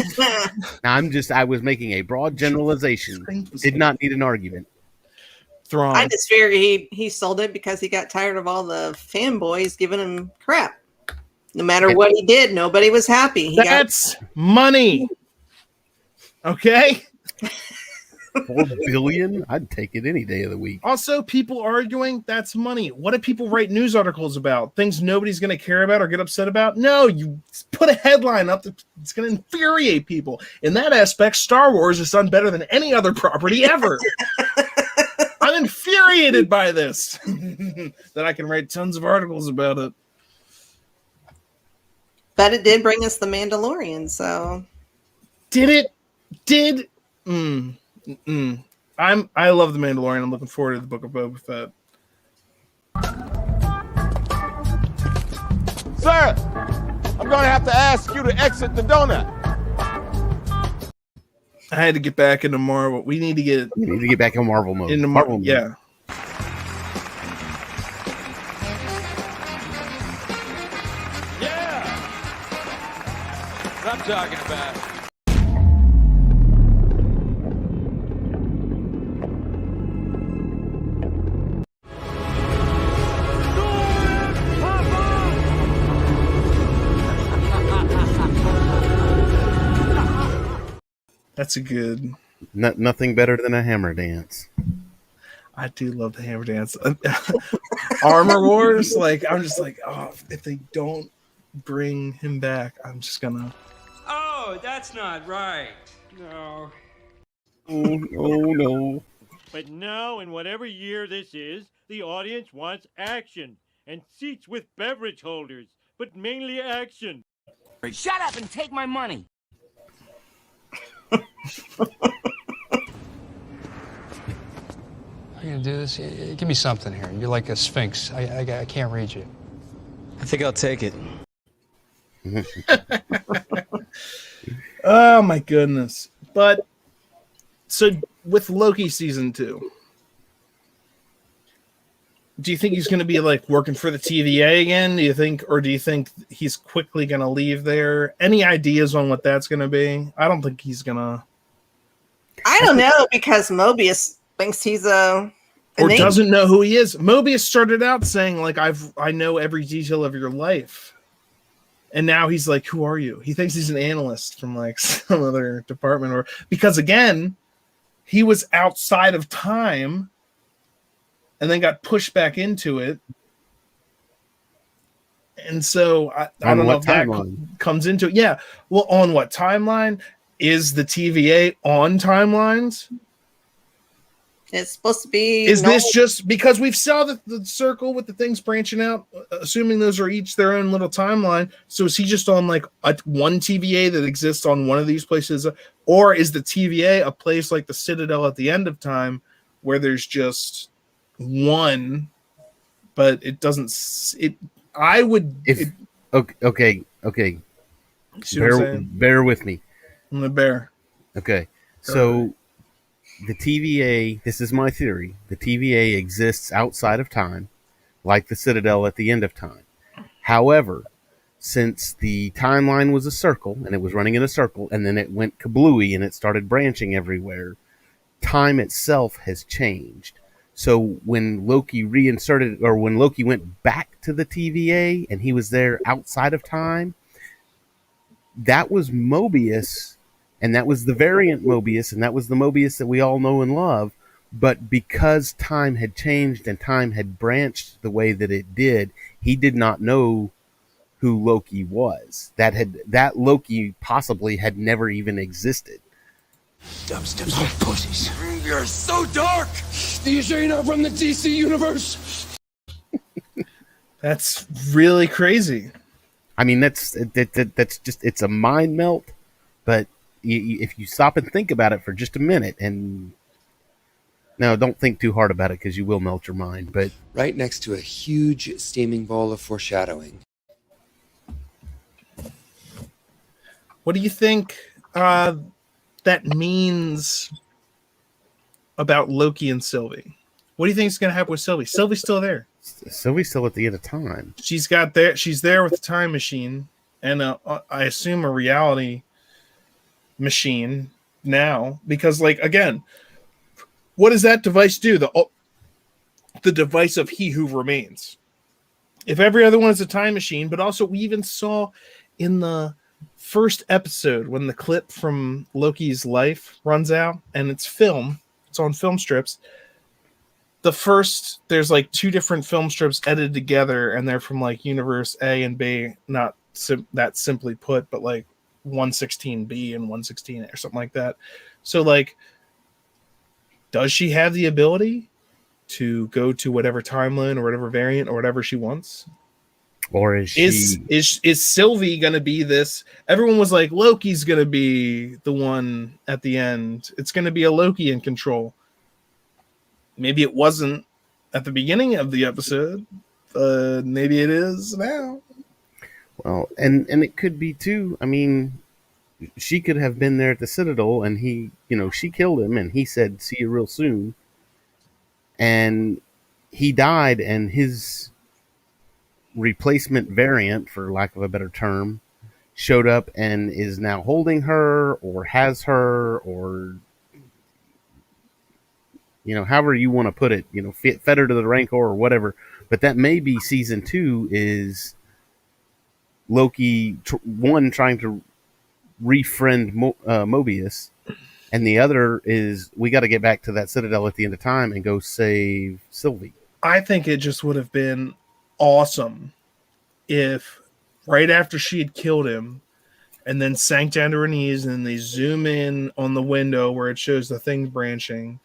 I was making a broad generalization. Did not need an argument. Thrawn. I just figured he sold it because he got tired of all the fanboys giving him crap. No matter what he did, nobody was happy. That's money. Okay? 4 billion? I'd take it any day of the week. Also, people arguing, that's money. What do people write news articles about? Things nobody's going to care about or get upset about? No, you put a headline up that's going to infuriate people. In that aspect, Star Wars has done better than any other property ever. I'm infuriated by this. That I can write tons of articles about it. But it did bring us The Mandalorian, so. Did it? I love The Mandalorian. I'm looking forward to the Book of Boba Fett. Sir, I'm going to have to ask you to exit the donut. I had to get back into Marvel. We need to get back in Marvel mode. Into Marvel mode. Yeah. Yeah. What I'm talking about. That's a good. Nothing better than a hammer dance. I do love the hammer dance. Armor Wars, like I'm just like, oh, if they don't bring him back, I'm just gonna. Oh, that's not right. No. Oh no. But now, in whatever year this is, the audience wants action and seats with beverage holders, but mainly action. Shut up and take my money. Are you gonna do this? Give me something here. You're like a sphinx. I can't read you. I think I'll take it. Oh my goodness! But so with Loki season 2, do you think he's going to be like working for the TVA again? Do you think he's quickly going to leave there? Any ideas on what that's going to be? I don't think he's going to. I don't know, because Mobius thinks he's or doesn't know who he is. Mobius started out saying like, I know every detail of your life. And now he's like, who are you? He thinks he's an analyst from like some other department, or because again, he was outside of time and then got pushed back into it. And so I don't know if that comes into it. Yeah. Well, on what timeline? Is the TVA on timelines? It's supposed to be. Is this just because we've saw the circle with the things branching out, assuming those are each their own little timeline? So is he just on like one TVA that exists on one of these places? Or is the TVA a place like the Citadel at the end of time where there's just one, but it doesn't. I would. Okay. Bear with me. I'm the bear. Okay. So the TVA, this is my theory. The TVA exists outside of time, like the Citadel at the end of time. However, since the timeline was a circle and it was running in a circle and then it went kablooey and it started branching everywhere, time itself has changed. So when Loki when Loki went back to the TVA and he was there outside of time, that was Mobius, and that was the variant Mobius, and that was the Mobius that we all know and love. But because time had changed and time had branched the way that it did, he did not know who Loki was. That Loki possibly had never even existed. Dubstep's like pussies. You're so dark. Do you sure you're not from the DC universe? That's really crazy. I mean, that's just, it's a mind melt. But if you stop and think about it for just a minute, and now don't think too hard about it because you will melt your mind. But right next to a huge steaming ball of foreshadowing. What do you think that means about Loki and Sylvie? What do you think is going to happen with Sylvie? Sylvie's still there. Sylvie's still at the end of time. She's there with the time machine and I assume a reality machine now, because like again, what does that device do? The device of He Who Remains. If every other one is a time machine, but also we even saw in the first episode when the clip from Loki's life runs out and it's film, It's on film strips. There's like 2 different film strips edited together, and they're from like Universe A and B, not that simply put, but like 116B and 116A or something like that. So like, does she have the ability to go to whatever timeline or whatever variant or whatever she wants? Or is she... Is Sylvie gonna be this? Everyone was like, Loki's gonna be the one at the end. It's gonna be a Loki in control. Maybe it wasn't at the beginning of the episode. Maybe it is now. Well, and it could be too. I mean, she could have been there at the Citadel, and he, she killed him, and he said, "See you real soon." And he died, and his replacement variant, for lack of a better term, showed up and is now holding her, or has her, or however you want to put it, fed her to the Rancor or whatever. But that may be season 2 is Loki, one, trying to refriend Mobius, and the other is we got to get back to that Citadel at the end of time and go save Sylvie. I think it just would have been awesome if right after she had killed him and then sank down to her knees and they zoom in on the window where it shows the thing branching,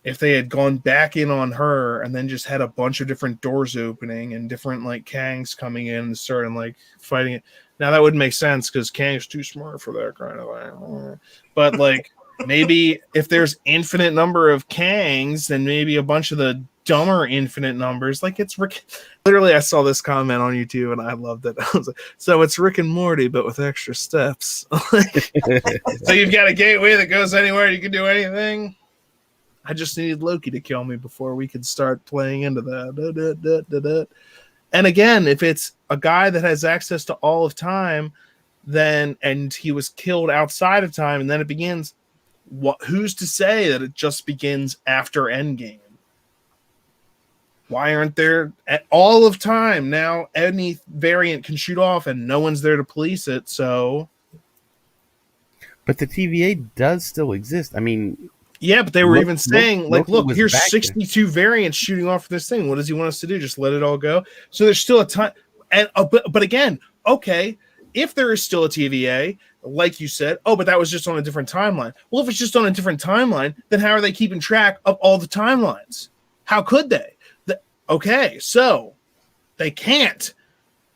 if they had gone back in on her and then just had a bunch of different doors opening and different like Kangs coming in and starting like fighting it. Now that would make sense because Kang's too smart for that kind of thing. But like maybe if there's infinite number of Kangs, then maybe a bunch of the dumber infinite numbers. Like it's Rick. Literally, I saw this comment on YouTube and I loved it. I was like, so it's Rick and Morty, but with extra steps. So you've got a gateway that goes anywhere. You can do anything. I just needed Loki to kill me before we could start playing into that. And again, if it's a guy that has access to all of time, then and he was killed outside of time, and then it begins. Who's to say that it just begins after Endgame? Why aren't there at all of time now? Any variant can shoot off, and no one's there to police it. So, but the TVA does still exist. I mean. Yeah, but they were even saying, like, look, here's 62 there. variants shooting off this thing. What does he want us to do? Just let it all go? So there's still a time. And but again, okay, if there is still a TVA, like you said, but that was just on a different timeline. Well, if it's just on a different timeline, then how are they keeping track of all the timelines? How could they? Okay, so they can't,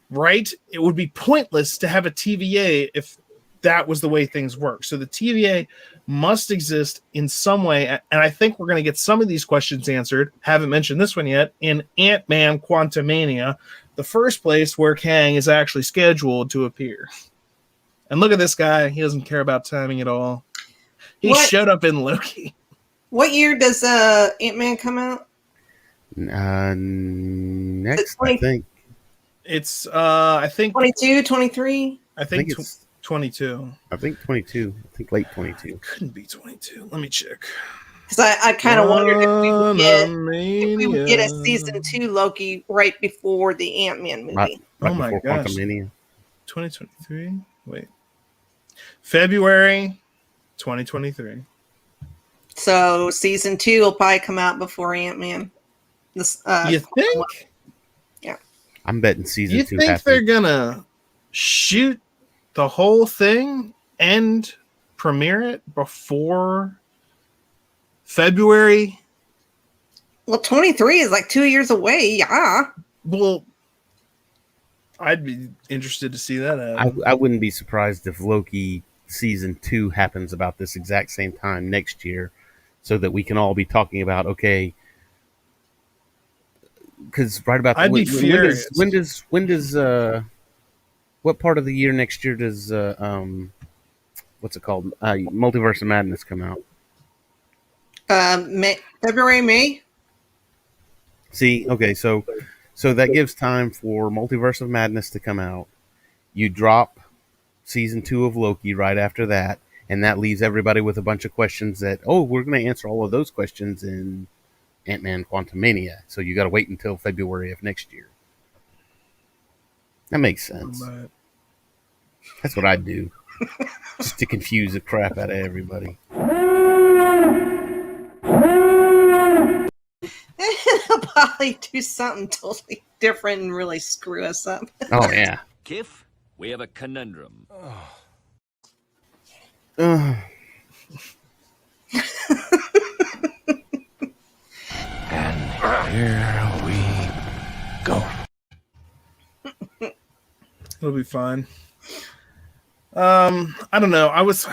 right? It would be pointless to have a TVA if that was the way things work. So the TVA must exist in some way, and I think we're going to get some of these questions answered. Haven't mentioned this one yet in Ant-Man Quantumania, the first place where Kang is actually scheduled to appear. And look at this guy; he doesn't care about timing at all. He showed up in Loki. What year does Ant-Man come out? Next, I think it's I think 22, 23. I think it's 22. I think 22. I think late 22. It couldn't be 22. Let me check. Because I kind of wondered if we would get a season 2 Loki right before the Ant-Man movie. Right oh my gosh. 2023? Wait. February 2023. So season 2 will probably come out before Ant-Man. You think? Yeah. I'm betting season 2 You think they're gonna shoot the whole thing and premiere it before February? Well, 23 is like 2 years away. Yeah. Well, I'd be interested to see that happen. I wouldn't be surprised if Loki season 2 happens about this exact same time next year, so that we can all be talking about, okay, because right about I'd be furious. When does what part of the year next year does what's it called, Multiverse of Madness come out? February, May. See, okay, so that gives time for Multiverse of Madness to come out. You drop season 2 of Loki right after that, and that leaves everybody with a bunch of questions that, we're going to answer all of those questions in Ant-Man Quantumania. So you got to wait until February of next year. That makes sense. Right. That's what I'd do. Just to confuse the crap out of everybody. probably do something totally different and really screw us up. Oh yeah. Kiff, we have a conundrum. And here we go. It'll be fine. I don't know. I was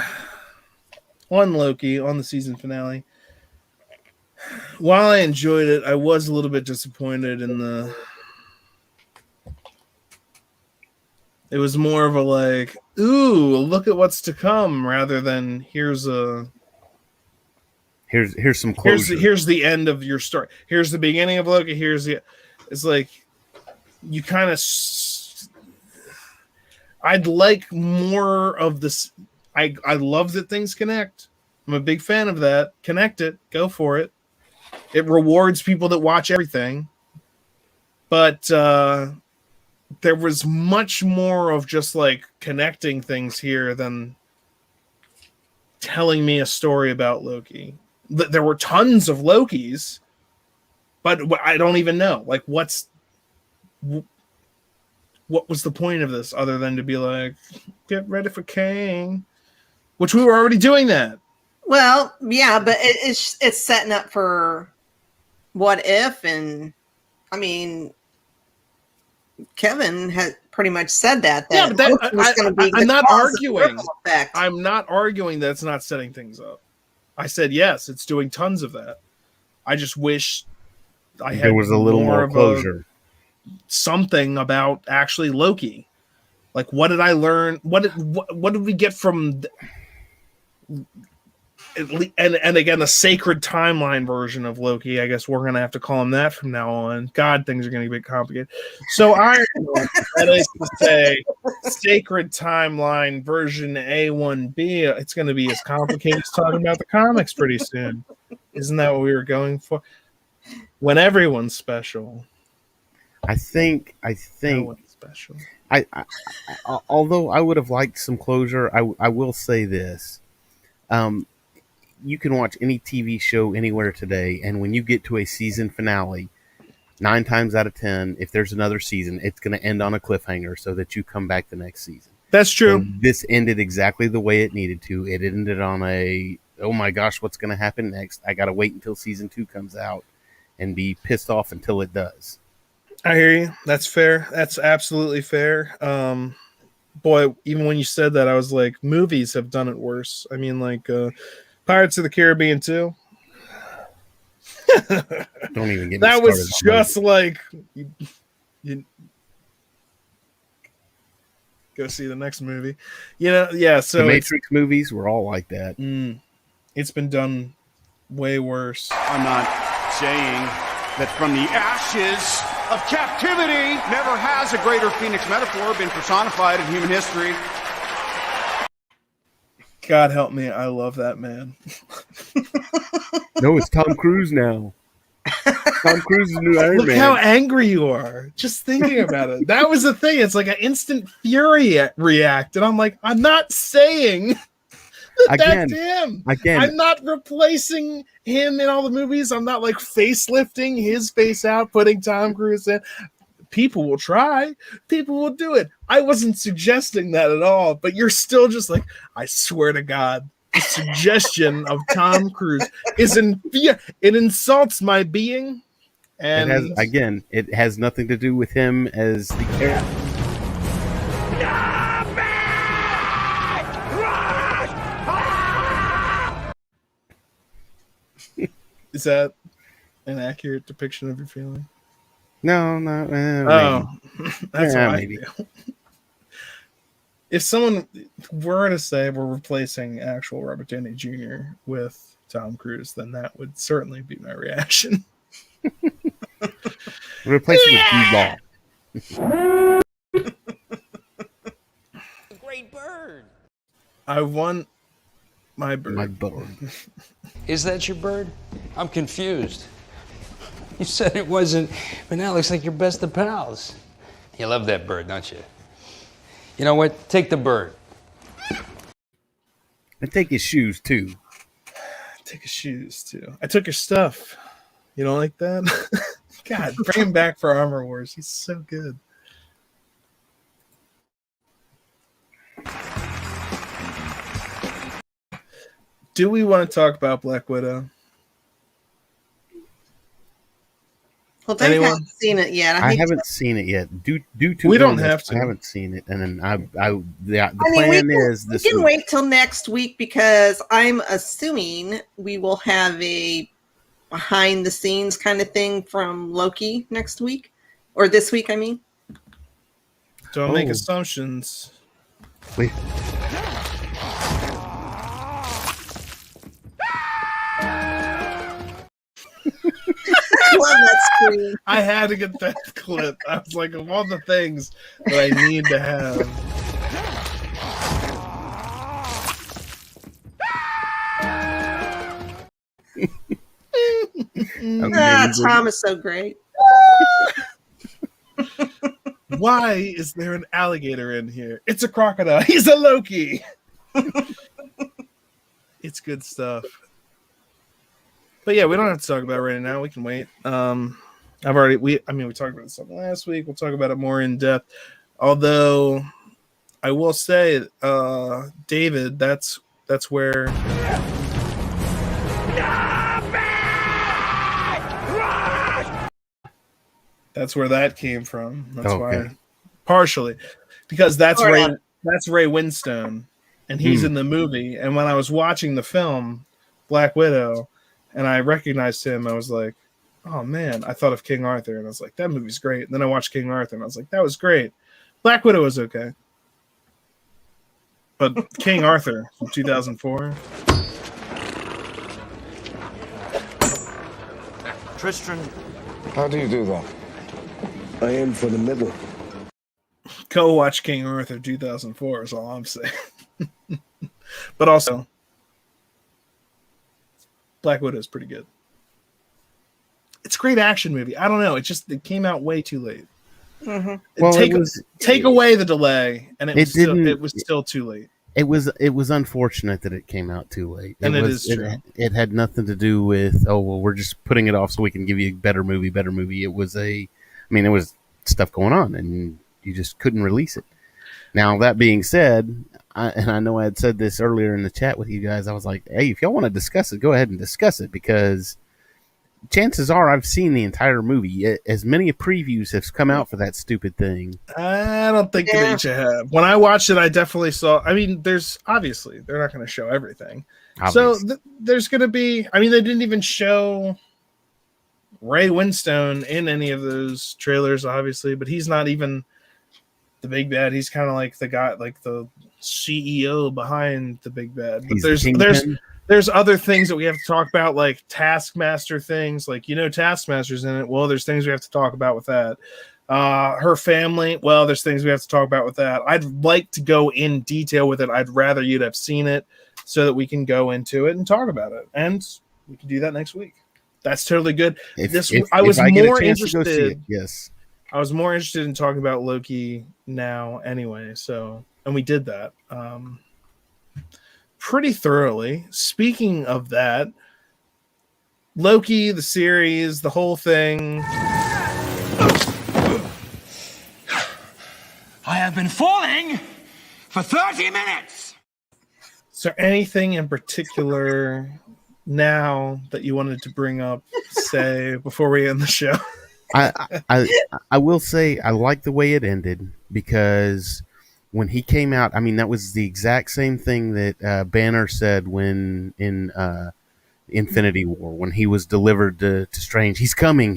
on Loki on the season finale. While I enjoyed it, I was a little bit disappointed in the. It was more of a like, ooh, look at what's to come, rather than here's some closure. Here's the end of your story. Here's the beginning of Loki. It's like you kind of. I'd like more of this. I love that things connect. I'm a big fan of that. Connect it. Go for it. It rewards people that watch everything. But there was much more of just like connecting things here than telling me a story about Loki. There were tons of Lokis, but I don't even know. Like, what was the point of this other than to be like, get ready for Kang? Which we were already doing that. Well, yeah, but it's setting up for what if, and I mean, Kevin had pretty much said that. Yeah, but I'm not arguing. I'm not arguing that it's not setting things up. I said yes, it's doing tons of that. I just wish there was a little more closure. Something about actually Loki. Like, what did I learn? What did we get from? And again, the sacred timeline version of Loki. I guess we're gonna have to call him that from now on. God, things are gonna get complicated. So that is to say, sacred timeline version A1B. It's gonna be as complicated as talking about the comics pretty soon. Isn't that what we were going for? When everyone's special. I think special. I although I would have liked some closure, I will say this. You can watch any TV show anywhere today, and when you get to a season finale, 9 times out of 10, if there's another season, it's going to end on a cliffhanger so that you come back the next season. That's true. And this ended exactly the way it needed to. It ended on a, oh my gosh, what's going to happen next? I got to wait until season 2 comes out and be pissed off until it does. I hear you. That's fair. That's absolutely fair. Boy, even when you said that, I was like, movies have done it worse. I mean, like Pirates of the Caribbean 2. Don't even get me that started was just like you go see the next movie. Yeah. So the Matrix movies were all like that. It's been done way worse. I'm not saying that from the ashes of captivity never has a greater Phoenix metaphor been personified in human history. God help me, I love that man. No, it's Tom Cruise now. Tom Cruise is new Iron Man. Look how angry you are just thinking about it. That was the thing. It's like an instant fury react, and I'm like, I'm not saying that's him. I'm not replacing him in all the movies. I'm not like facelifting his face out, putting Tom Cruise in. People will try. People will do it. I wasn't suggesting that at all, but you're still just like, I swear to God, the suggestion of Tom Cruise it insults my being. And it has nothing to do with him as the character. Is that an accurate depiction of your feeling? No, that's what maybe. I do. If someone were to say we're replacing actual Robert Downey Jr. with Tom Cruise, then that would certainly be my reaction. Replace him with D-Ball. Great bird. I want my bird. My bird. Is that your bird? I'm confused. You said it wasn't, but now it looks like you're best of pals. You love that bird, don't you? You know what? Take the bird. And take his shoes, too. Take his shoes, too. I took your stuff. You don't like that? God, bring him back for Armor Wars. He's so good. Do we want to talk about Black Widow? Well, Dave Anyone? hasn't seen it yet. I haven't seen it yet. Due to We don't illness, have to. I haven't seen it, and then the I mean, plan is this we can week. wait till next week because I'm assuming we will have a behind the scenes kind of thing from Loki next week or this week. I mean, Don't make assumptions. Wait. I love that scream. I had to get that clip. I was like, of all the things that I need to have. Tom is so great. Why is there an alligator in here? It's a crocodile. He's a Loki. It's good stuff. But yeah, we don't have to talk about it right now. We can wait. We talked about something last week. We'll talk about it more in depth. Although I will say, David, that's where that came from. That's why, partially, because that's Ray Winstone, and he's in the movie. And when I was watching the film Black Widow, and I recognized him, I was like, "Oh man!" I thought of King Arthur, and I was like, "That movie's great." And then I watched King Arthur, and I was like, "That was great." Black Widow was okay, but King Arthur from 2004. Tristan. How do you do that? I aim for the middle. Go watch King Arthur 2004 is all I'm saying. But also, Black Widow is pretty good. It's a great action movie. I don't know. It came out way too late. Mm-hmm. Well, take away the delay, and it was still too late. It was unfortunate that it came out too late. And it is true. It had nothing to do with, we're just putting it off so we can give you a better movie. It was there was stuff going on, and you just couldn't release it. Now, that being said, I know I had said this earlier in the chat with you guys. I was like, hey, if y'all want to discuss it, go ahead and discuss it, because chances are I've seen the entire movie. As many previews have come out for that stupid thing. I don't think that each have. When I watched it, I definitely saw. I mean, there's obviously they're not going to show everything. Obviously. So there's going to be. I mean, they didn't even show Ray Winstone in any of those trailers, obviously, but he's not even the big bad. He's kind of like the guy, like the CEO behind the big bad. But there's other things that we have to talk about, like Taskmaster things, like, Taskmaster's in it. Well, there's things we have to talk about with that. Her family. Well, there's things we have to talk about with that. I'd like to go in detail with it. I'd rather you'd have seen it so that we can go into it and talk about it. And we can do that next week. That's totally good. I was more interested. Yes. I was more interested in talking about Loki now anyway. So, and we did that. Pretty thoroughly. Speaking of that, Loki, the series, the whole thing. I have been falling for 30 minutes. Is there anything in particular now that you wanted to bring up, say, before we end the show? I will say I like the way it ended, because when he came out, that was the exact same thing that Banner said when in Infinity War, when he was delivered to Strange. He's coming.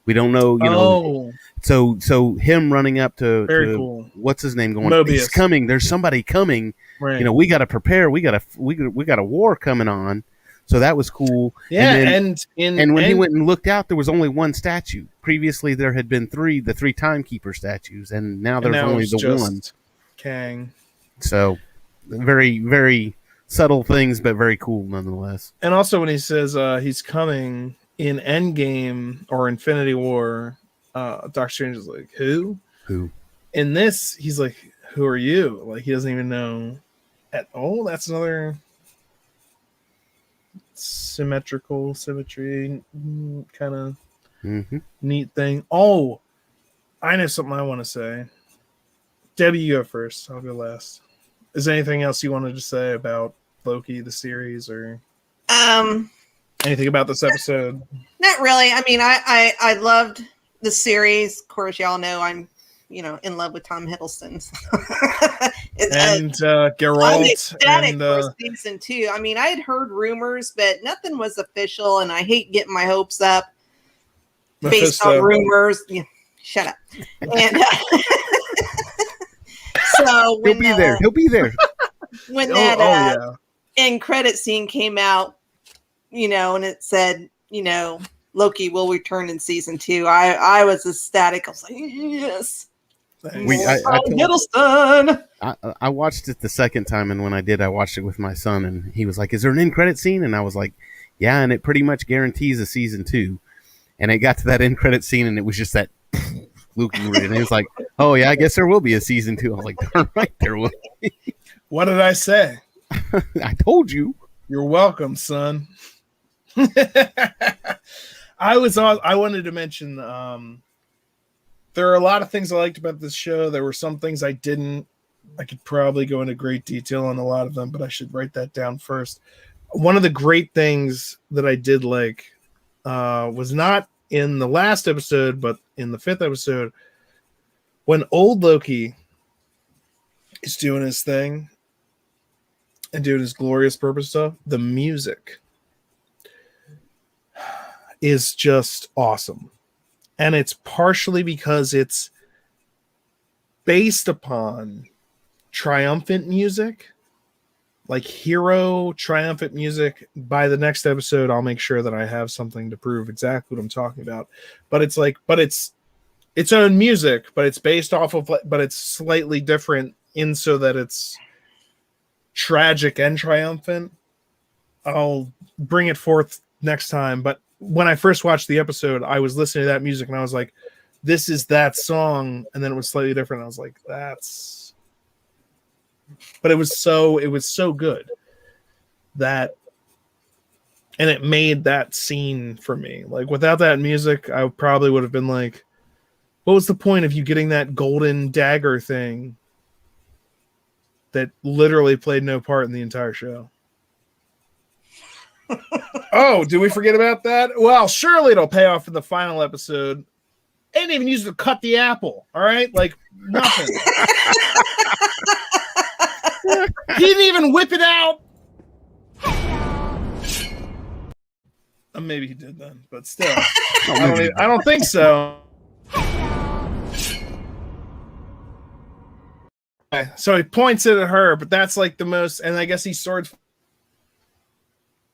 We don't know, So him running up to cool. What's his name, going, Mobius. He's coming. There's somebody coming. Right. We got to prepare. We got a war coming on. So that was cool. Yeah, and when he went and looked out, there was only one statue. Previously, there had been the three timekeeper statues, and now there's only the one. Kang. So, very, very subtle things, but very cool nonetheless. And also, when he says he's coming in Endgame or Infinity War, Doctor Strange is like, "Who? Who?" In this, he's like, "Who are you?" Like, he doesn't even know at all. That's another symmetry kind of neat thing. Oh, I know something I want to say. Debbie, you go first. I'll go last. Is there anything else you wanted to say about Loki, the series, or anything about this episode? Not really. I mean, I loved the series. Of course, y'all know I'm, in love with Tom Hiddleston. And Geralt. I'm ecstatic and, for season 2. I mean, I had heard rumors, but nothing was official, and I hate getting my hopes up based on rumors. Yeah, shut up. And so when, he'll be there. He'll be there. When that end credit scene came out, and it said, Loki will return in season 2. I was ecstatic. I was like, yes. I watched it the second time, and when I did, I watched it with my son, and he was like, "Is there an end credit scene?" And I was like, "Yeah," and it pretty much guarantees a season 2. And it got to that end credit scene, and it was just that Loki, and it was like, "Oh yeah, I guess there will be a season 2." I was like, "Darn right, there will." What did I say? I told you. You're welcome, son. I wanted to mention there are a lot of things I liked about this show. There were some things I didn't. I could probably go into great detail on a lot of them, but I should write that down first. One of the great things that I did like was not in the last episode, but in the 5th episode, when old Loki is doing his thing and doing his glorious purpose stuff, the music is just awesome. And it's partially because it's based upon triumphant music, like hero triumphant music. By the next episode, I'll make sure that I have something to prove exactly what I'm talking about. But it's its own music, but it's based off of, but it's slightly different in so that it's tragic and triumphant. I'll bring it forth next time. But when I first watched the episode, I was listening to that music and I was like, this is that song. And then it was slightly different. I was like, but it was so good that, and it made that scene for me. Like without that music, I probably would have been like, what was the point of you getting that golden dagger thing that literally played no part in the entire show? Oh, did we forget about that? Well, surely it'll pay off in the final episode. They didn't even use it to cut the apple. All right, like nothing. He didn't even whip it out. Maybe he did then, but still, I don't think so. So he points it at her, but that's like the most, and I guess he swords.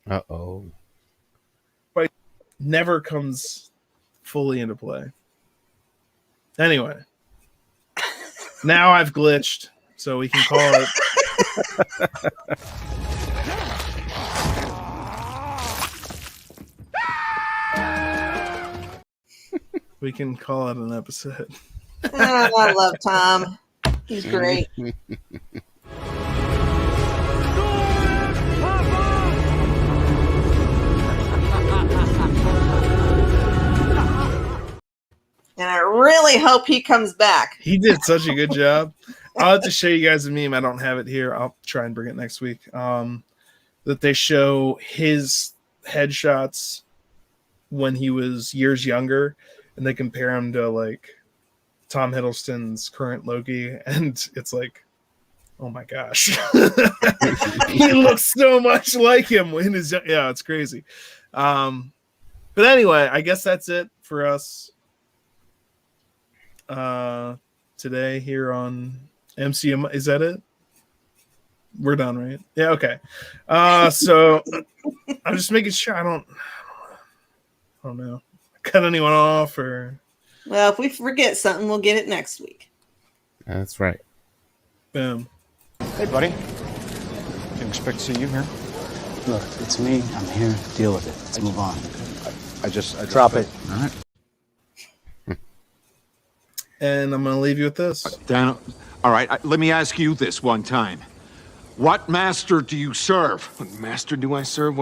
Uh-oh. But never comes fully into play. Anyway. Now I've glitched, so we can call it. We can call it an episode. I love Tom. He's great. And I really hope he comes back. He did such a good job. I'll have to show you guys a meme. I don't have it here. I'll try and bring it next week. That they show his headshots when he was years younger, and they compare him to like Tom Hiddleston's current Loki, and it's like, oh my gosh, he looks so much like him when his it's crazy. But anyway, I guess that's it for us today here on MCU. Is that it? We're done, right? Yeah, okay. So I'm just making sure I don't know. Cut anyone off or. Well, if we forget something, we'll get it next week. That's right. Boom. Hey, buddy. Didn't expect to see you here. Look, it's me. I'm here to deal with it. Let's move on. I just drop it. All right. And I'm going to leave you with this. Dan, all right, let me ask you this one time. What master do you serve? What master do I serve?